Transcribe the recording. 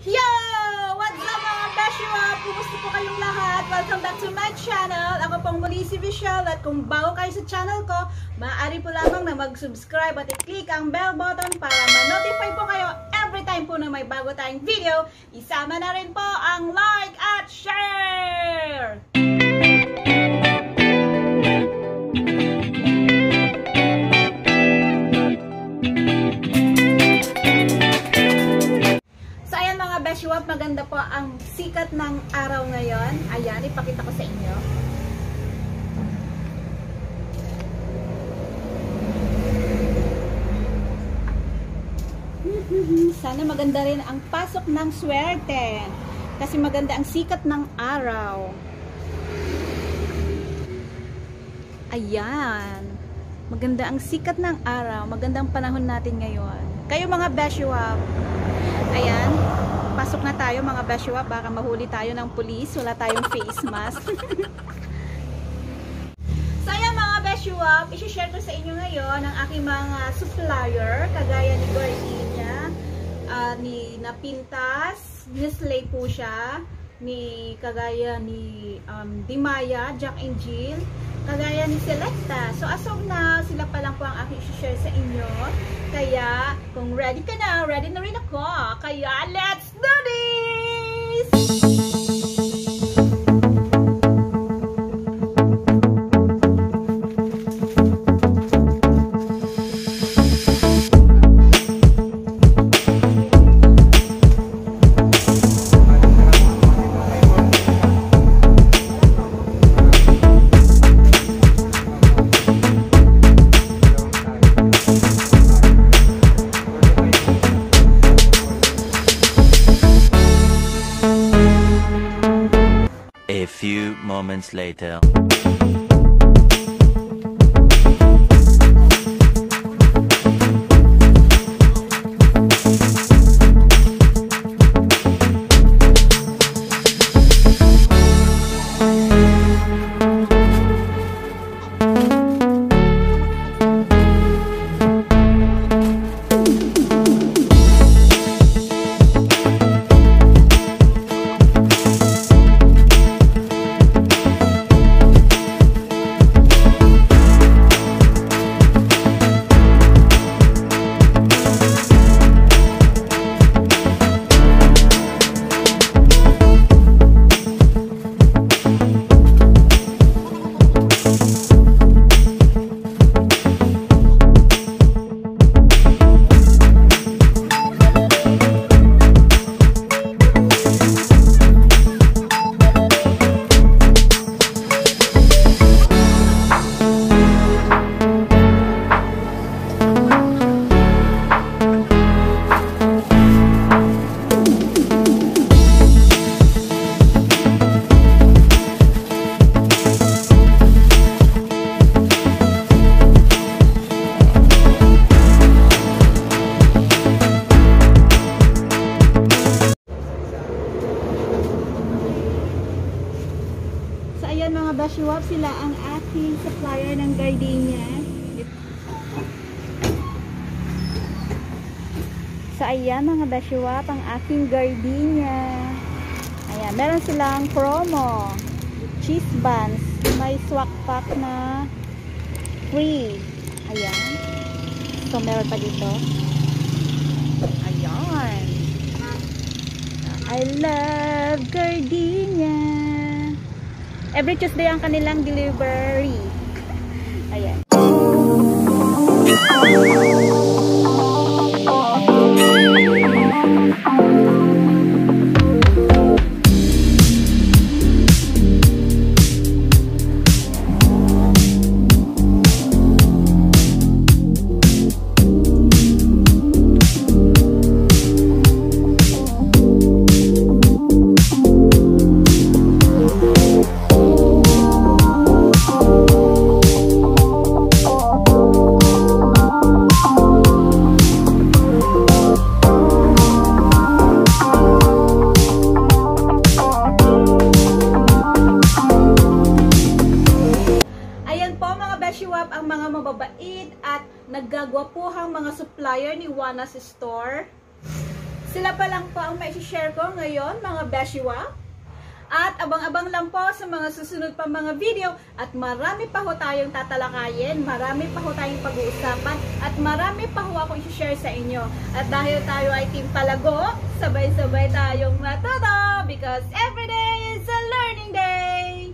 Yo! What's up mga Beshiwap? Kumusta po kayong lahat? Welcome back to my channel. Ako pong muli si Michelle at kung bago kayo sa channel ko, maaari po lamang na mag-subscribe at i-click ang bell button para ma-notify po kayo every time po na may bago tayong video. Isama na rin po ang like at share! Beshiwap, maganda po ang sikat ng araw ngayon. Ayan, ipakita ko sa inyo. Sana maganda rin ang pasok ng swerte. Kasi maganda ang sikat ng araw. Ayan. Maganda ang sikat ng araw. Magandang panahon natin ngayon. Kayo mga Beshiwap. Ayan. Pasok na tayo mga Beshiwap, baka mahuli tayo ng pulis, wala tayong face mask. So ayan mga Beshiwap, isi-share ko sa inyo ngayon ang aking mga supplier, kagaya ni Gardenia, ni Napintas, Nestle po siya, kagaya ni Dimaya, Jack and Jill, kagaya ni Selecta. So as of now, sila pa lang po ang aking isi-share sa inyo. Kaya, kung ready ka na, ready na rin ako. Kaya, let's do this! A few moments later. Ayan mga Beshiwap, sila ang aking supplier ng Gardenia. So ayan mga Beshiwap, ang aking Gardenia. Ayan, meron silang promo. Cheese buns. May swak pack na free. Ayan. So meron pa dito. Ayan. I love Gardenia. Every Tuesday ang kanilang delivery. Ayan. naggagwapuhang mga supplier ni Juana's Store. Sila pa lang po ang may share ko ngayon, mga beshiwap. At abang-abang lang po sa mga susunod pa mga video. At marami pa ho tayong tatalakayin, marami pa ho tayong pag-uusapan, at marami pa ho akong i-share sa inyo. At dahil tayo ay team Palago, sabay-sabay tayong matuto because every day is a learning day!